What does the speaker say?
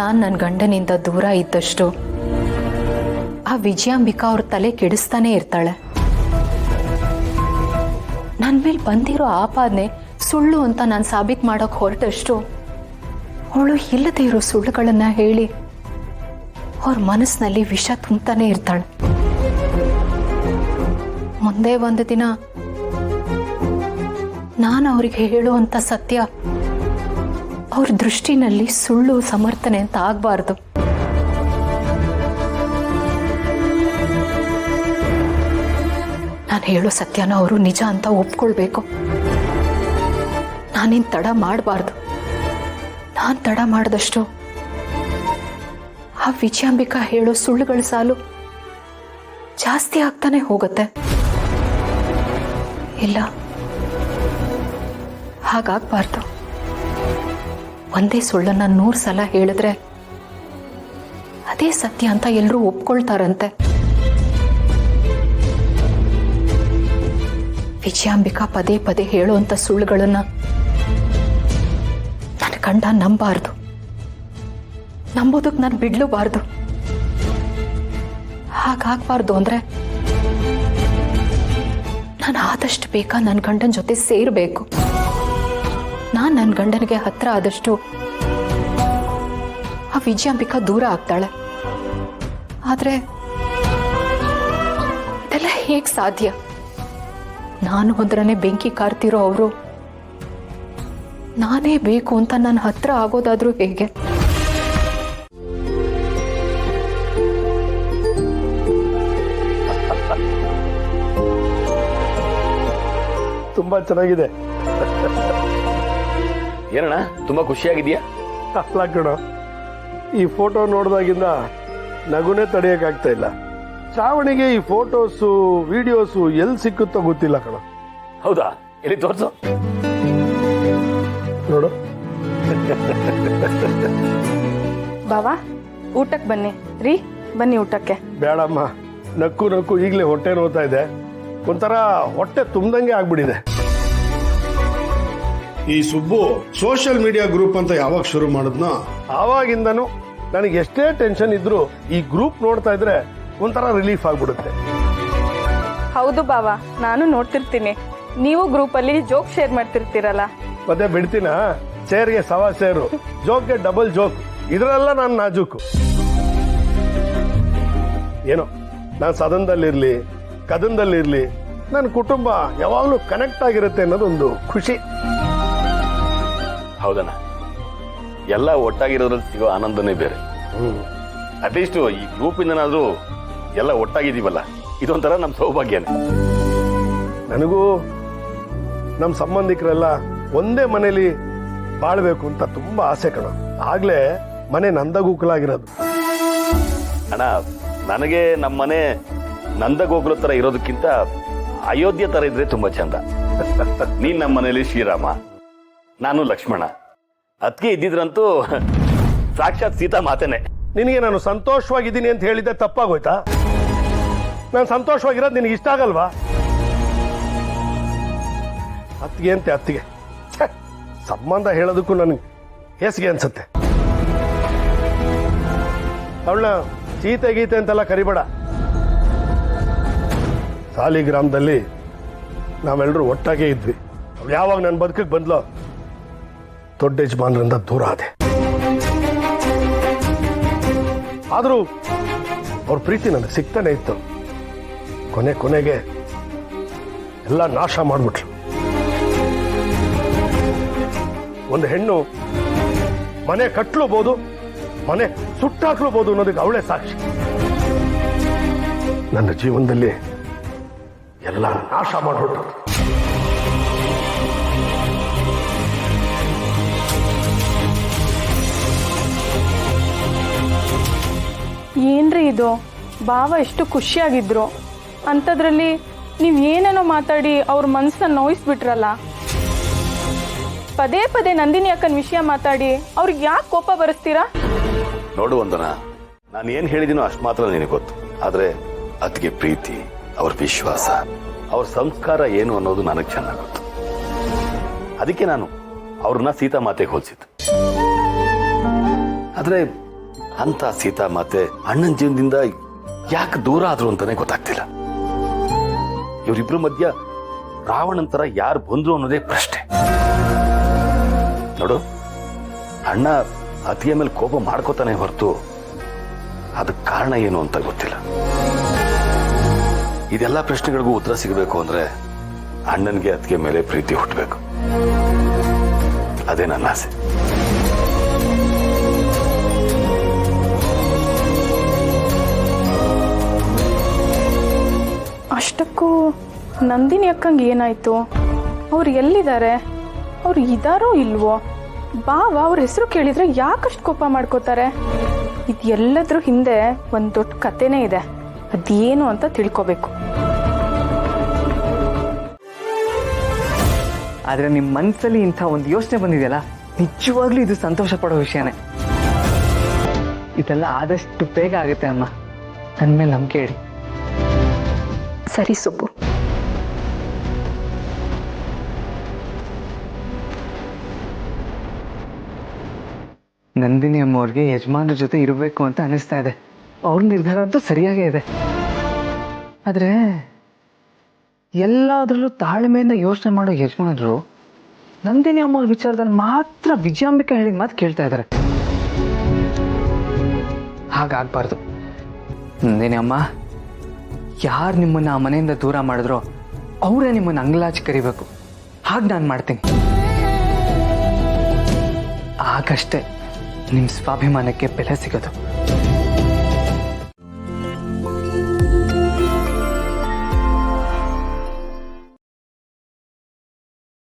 ನಾನು ನನ್ನ ಗಂಡನಿಂದ ದೂರ ಇದ್ದಷ್ಟು ಆ ವಿಜಯಾಂಬಿಕಾ ಅವ್ರ ತಲೆ ಕೆಡಿಸ್ತಾನೆ ಇರ್ತಾಳೆ. ನನ್ನ ಮೇಲೆ ಬಂದಿರೋ ಆಪಾದನೆ ಸುಳ್ಳು ಅಂತ ನಾನು ಸಾಬೀತು ಮಾಡೋಕೆ ಹೊರಟಷ್ಟು ಅವಳು ಇಲ್ಲದೆ ಇರೋ ಸುಳ್ಳುಗಳನ್ನ ಹೇಳಿ ಅವ್ರ ಮನಸ್ಸಿನಲ್ಲಿ ವಿಷ ತುಂಬ್ತಾನೆ ಇರ್ತಾಳೆ. ಮುಂದೆ ಒಂದು ದಿನ ನಾನು ಅವ್ರಿಗೆ ಹೇಳುವಂತ ಸತ್ಯ ಅವ್ರ ದೃಷ್ಟಿನಲ್ಲಿ ಸುಳ್ಳು ಸಮರ್ಥನೆ ಅಂತ ಆಗ್ಬಾರ್ದು. ನಾನು ಹೇಳೋ ಸತ್ಯನ ಅವರು ನಿಜ ಅಂತ ಒಪ್ಕೊಳ್ಬೇಕು. ನಾನೇನು ತಡ ಮಾಡಬಾರ್ದು. ನಾನು ತಡ ಮಾಡಿದಷ್ಟು ಆ ವಿಜಯಾಂಬಿಕಾ ಹೇಳೋ ಸುಳ್ಳುಗಳ ಸಾಲು ಜಾಸ್ತಿ ಆಗ್ತಾನೆ ಹೋಗುತ್ತೆ. ಇಲ್ಲ, ಹಾಗಾಗಬಾರ್ದು. ಒಂದೇ ಸುಳ್ಳನ್ನ 100 ಸಲ ಹೇಳಿದ್ರೆ ಅದೇ ಸತ್ಯ ಅಂತ ಎಲ್ಲರೂ ಒಪ್ಕೊಳ್ತಾರಂತೆ. ವಿಜಯಾಂಬಿಕಾ ಪದೇ ಪದೇ ಹೇಳುವಂತ ಸುಳ್ಳುಗಳನ್ನ ನನ್ನ ಗಂಡ ನಂಬಾರ್ದು. ನಂಬೋದಕ್ಕೆ ನಾನು ಬಿಡ್ಲೂಬಾರ್ದು. ಹಾಗಾಗಬಾರ್ದು ಅಂದ್ರೆ ನಾನು ಆದಷ್ಟು ಬೇಗ ನನ್ನ ಗಂಡನ ಜೊತೆ ಸೇರಬೇಕು. ನಾನು ನನ್ನ ಗಂಡನಿಗೆ ಹತ್ರ ಆದಷ್ಟು ಆ ವಿಜಯಾಂಬಿಕಾ ದೂರ ಆಗ್ತಾಳೆ. ಆದ್ರೆ ಇದೆಲ್ಲ ಹೇಗ್ ಸಾಧ್ಯ? ನಾನು ಹೋದ್ರನೆ ಬೆಂಕಿ ಕಾರ್ತಿರೋ ಅವರು ನಾನೇ ಬೇಕು ಅಂತ ನನ್ನ ಹತ್ರ ಆಗೋದಾದ್ರೂ ಹೇಗೆ? ತುಂಬಾ ಚೆನ್ನಾಗಿದೆ. ಏನಣ್ಣ ತುಂಬಾ ಖುಷಿಯಾಗಿದ್ಯಾ? ಅಲ್ಲ ಕಣ, ಈ ಫೋಟೋ ನೋಡಿದಾಗಿಂದ ನಗುನೇ ತಡೆಯಕ್ಕಾಗ್ತಾ ಇಲ್ಲ. ಶ್ರಾವಣಿಗೆ ಈ ಫೋಟೋಸು ವಿಡಿಯೋಸು ಎಲ್ಲಿ ಸಿಕ್ಕುತ್ತೋ ಗೊತ್ತಿಲ್ಲ ಕಣ. ಹೌದಾ? ಎಲ್ಲಿ ತೋರ್ಸು ನೋಡು. ಬಾವಾ, ಊಟಕ್ಕೆ ಬನ್ನಿ ರೀ. ಬನ್ನಿ ಊಟಕ್ಕೆ. ಬೇಡಮ್ಮ, ನಕ್ಕು ನಕ್ಕು ಈಗಲೇ ಹೊಟ್ಟೆ ನೋವ್ತಾ ಇದೆ. ಒಂಥರ ಹೊಟ್ಟೆ ತುಂಬ್ದಂಗೆ ಆಗ್ಬಿಟ್ಟಿದೆ. ಈ ಸುಬ್ಬು ಸೋಷಿಯಲ್ ಮೀಡಿಯಾ ಗ್ರೂಪ್ ಅಂತ ಯಾವಾಗ ಶುರು ಮಾಡಿದ್ನೋ ಆವಾಗಿಂದನು ನನಗೆ ಎಷ್ಟೇ ಟೆನ್ಷನ್ ಇದ್ರು ಈ ಗ್ರೂಪ್ ನೋಡ್ತಾ ಇದ್ರೆ ಒಂಥರ ರಿಲೀಫ್ ಆಗ್ಬಿಡುತ್ತೆ. ಹೌದು ಬಾವಾ, ನಾನು ನೋಡ್ತಿರ್ತೀನಿ. ನೀವು ಗ್ರೂಪ್ ಅಲ್ಲಿ ಜೋಕ್ ಶೇರ್ ಮಾಡ್ತಿರ್ತೀರಲ್ಲ. ಮತ್ತೆ ಬಿಡ್ತೀನ? ಚೇರ್ಗೆ ಸವಾ ಸೇರು, ಜೋಕ್ಗೆ ಡಬಲ್ ಜೋಕ್. ಇದ್ರೆಲ್ಲ ನಾನು ನಾಜೂಕು. ಏನೋ ನಾನು ಸದನದಲ್ಲಿರ್ಲಿ ಕದನದಲ್ಲಿರ್ಲಿ ನನ್ನ ಕುಟುಂಬ ಯಾವಾಗಲೂ ಕನೆಕ್ಟ್ ಆಗಿರುತ್ತೆ ಅನ್ನೋದೊಂದು ಖುಷಿ. ಹೌದಣ್ಣ, ಎಲ್ಲ ಒಟ್ಟಾಗಿರೋದ್ರಲ್ಲಿ ಸಿಗೋ ಆನಂದನೇ ಬೇರೆ. ಅಟ್ಲೀಸ್ಟ್ ಈ ಗ್ರೂಪಿಂದನಾದ್ರೂ ಎಲ್ಲ ಒಟ್ಟಾಗಿದ್ದೀವಲ್ಲ, ಇದೊಂಥರ ನಮ್ಮ ಸೌಭಾಗ್ಯನೇ. ನನಗೂ ನಮ್ಮ ಸಂಬಂಧಿಕರೆಲ್ಲ ಒಂದೇ ಮನೇಲಿ ಬಾಳ್ಬೇಕು ಅಂತ ತುಂಬಾ ಆಸೆ ಕಣ. ಆಗ್ಲೇ ಮನೆ ನಂದಗೋಕುಲಾಗಿರೋದು. ಅಣ್ಣ, ನನಗೆ ನಮ್ಮ ಮನೆ ನಂದಗೋಕುಲ ತರ ಇರೋದಕ್ಕಿಂತ ಅಯೋಧ್ಯೆ ತರ ಇದ್ರೆ ತುಂಬಾ ಚಂದ. ನೀನ್ ನಮ್ಮ ಮನೇಲಿ ಶ್ರೀರಾಮ, ನಾನು ಲಕ್ಷ್ಮಣ. ಅದಕ್ಕೆ ಇದ್ದಿದ್ರಂತೂ ಸಾಕ್ಷಾತ್ ಸೀತಾ ಮಾತೇನೆ. ನಿನಗೆ ನಾನು ಸಂತೋಷವಾಗಿದ್ದೀನಿ ಅಂತ ಹೇಳಿದ್ದೆ ತಪ್ಪಾಗೋಯ್ತಾ? ನಾನು ಸಂತೋಷವಾಗಿರೋದು ನಿನಗೆ ಇಷ್ಟ ಆಗಲ್ವಾ? ಅತ್ತಿಗೆ ಅಂತೆ ಅತ್ತಿಗೆ. ಸಂಬಂಧ ಹೇಳೋದಕ್ಕೂ ನನಗೆ ಹೇಸಿಗೆ ಅನ್ಸುತ್ತೆ. ಅವಳನ್ನ ಸೀತೆ ಗೀತೆ ಅಂತೆಲ್ಲ ಕರಿಬೇಡ. ಸಾಲಿಗ್ರಾಮದಲ್ಲಿ ನಾವೆಲ್ಲರೂ ಒಟ್ಟಾಗೇ ಇದ್ವಿ. ಯಾವಾಗ ನನ್ನ ಬದುಕಿಗೆ ಬಂದ್ಲೋ ದೊಡ್ಡ ಯಜಮಾನರಿಂದ ದೂರ ಆದೆ. ಆದರೂ ಅವ್ರ ಪ್ರೀತಿ ನನಗೆ ಸಿಗ್ತಾನೆ ಇತ್ತು. ಕೊನೆಗೆ ಎಲ್ಲ ನಾಶ ಮಾಡ್ಬಿಟ್ರು. ಒಂದು ಹೆಣ್ಣು ಮನೆ ಕಟ್ಲೂಬಹುದು, ಮನೆ ಸುಟ್ಟಾಕ್ಲೂಬಹುದು ಅನ್ನೋದಕ್ಕೆ ಅವಳೇ ಸಾಕ್ಷಿ. ನನ್ನ ಜೀವನದಲ್ಲಿ ಎಲ್ಲ ನಾಶ ಮಾಡ್ಬಿಟ್ರು. ಏನ್ರಿ ಇದು? ಬಾವ ಎಷ್ಟು ಖುಷಿಯಾಗಿದ್ರು ಅಂಥದ್ರಲ್ಲಿ ನೀವು ಏನೇನೋ ಮಾತಾಡಿ ಅವ್ರ ಮನಸ್ಸನ್ನ ನೋಯಿಸ್ಬಿಟ್ರಲ್ಲ. ಪದೇ ಪದೇ ನಂದಿನಿ ಅಕ್ಕನ ವಿಷಯ ಮಾತಾಡಿ ಅವ್ರಿಗೆ ಯಾಕೆ ಕೋಪ ಬರೆಸ್ತೀರಾ? ನೋಡು ವಂದನ, ನಾನು ಏನ್ ಹೇಳಿದಿನೋ ಅಷ್ಟು ಮಾತ್ರ ನಿನಗೆ ಗೊತ್ತು. ಆದ್ರೆ ಅದಕ್ಕೆ ಪ್ರೀತಿ, ಅವ್ರ ವಿಶ್ವಾಸ, ಅವ್ರ ಸಂಸ್ಕಾರ ಏನು ಅನ್ನೋದು ನನಗೆ ಚೆನ್ನಾಗಿ ಗೊತ್ತು. ಅದಕ್ಕೆ ನಾನು ಅವ್ರನ್ನ ಸೀತಾ ಮಾತೆಗೆ ಹೋಲಿಸಿದ್ದು. ಆದ್ರೆ ಅಂತ ಸೀತಾ ಮಾತೆ ಅಣ್ಣನ ಜೀವನದಿಂದ ಯಾಕೆ ದೂರ ಆದ್ರು ಅಂತಾನೆ ಗೊತ್ತಾಗ್ತಿಲ್ಲ. ಇವರಿಬ್ರು ಮಧ್ಯ ರಾವಣನ್ ತರ ಯಾರು ಬಂದ್ರು ಅನ್ನೋದೇ ಪ್ರಶ್ನೆ. ನೋಡು, ಅಣ್ಣ ಅತಿಯ ಮೇಲೆ ಕೋಪ ಮಾಡ್ಕೋತಾನೆ ಹೊರತು ಅದಕ್ಕೆ ಕಾರಣ ಏನು ಅಂತ ಗೊತ್ತಿಲ್ಲ. ಇದೆಲ್ಲ ಪ್ರಶ್ನೆಗಳಿಗೂ ಉತ್ತರ ಸಿಗಬೇಕು ಅಂದ್ರೆ ಅಣ್ಣನಿಗೆ ಅತಿಗೆ ಮೇಲೆ ಪ್ರೀತಿ ಹುಟ್ಟಬೇಕು. ಅದೇ ನನ್ನ ಆಸೆ. ಅಷ್ಟಕ್ಕೂ ನಂದಿನಿ ಅಕ್ಕಂಗೆ ಏನಾಯ್ತು? ಅವ್ರು ಎಲ್ಲಿದ್ದಾರೆ? ಅವ್ರು ಇದಾರೋ ಇಲ್ವೋ? ಬಾವ ಅವ್ರ ಹೆಸರು ಕೇಳಿದ್ರೆ ಯಾಕಷ್ಟು ಕೋಪ ಮಾಡ್ಕೋತಾರೆ? ಇದೆಲ್ಲದ್ರ ಹಿಂದೆ ಒಂದು ದೊಡ್ಡ ಕಥೆನೇ ಇದೆ. ಅದೇನು ಅಂತ ತಿಳ್ಕೋಬೇಕು. ಆದ್ರೆ ನಿಮ್ಮ ಮನಸ್ಸಲ್ಲಿ ಇಂಥ ಒಂದು ಯೋಚನೆ ಬಂದಿದೆಯಲ್ಲ, ನಿಜವಾಗ್ಲೂ ಇದು ಸಂತೋಷ ಪಡೋ ವಿಷಯನೇ. ಇದೆಲ್ಲ ಆದಷ್ಟು ಬೇಗ ಆಗುತ್ತೆ ಅಮ್ಮ, ನನ್ನ ಮೇಲೆ ನಂಬಿಕೆ ಇಡಿ. ಸರಿ ಸುಬ್ಬು, ನಂದಿನಿ ಅಮ್ಮವ್ರಿಗೆ ಯಜಮಾನ್ರ ಜೊತೆ ಇರಬೇಕು ಅಂತ ಅನಿಸ್ತಾ ಇದೆ. ಅವ್ರ ನಿರ್ಧಾರ ಅಂತೂ ಸರಿಯಾಗೇ ಇದೆ. ಆದರೆ ಎಲ್ಲದರಲ್ಲೂ ತಾಳ್ಮೆಯಿಂದ ಯೋಚನೆ ಮಾಡೋ ಯಜಮಾನರು ನಂದಿನಿ ಅಮ್ಮವ್ರ ವಿಚಾರದಲ್ಲಿ ಮಾತ್ರ ವಿಜಯಾಂಬಿಕಾ ಹೇಳಿದ ಮಾತು ಕೇಳ್ತಾ ಇದ್ದಾರೆ. ಹಾಗಾಗಬಾರ್ದು. ನಂದಿನಿ ಅಮ್ಮ, ಯಾರು ನಿಮ್ಮನ್ನು ಆ ಮನೆಯಿಂದ ದೂರ ಮಾಡಿದ್ರೋ ಅವರೇ ನಿಮ್ಮನ್ನು ಅಂಗಲಾಚಿ ಕರಿಬೇಕು. ಹಾಗೆ ನಾನು ಮಾಡ್ತೀನಿ. ಆಗಷ್ಟೇ ನಿಮ್ಮ ಸ್ವಾಭಿಮಾನಕ್ಕೆ ಬೆಲೆ ಸಿಗೋದು.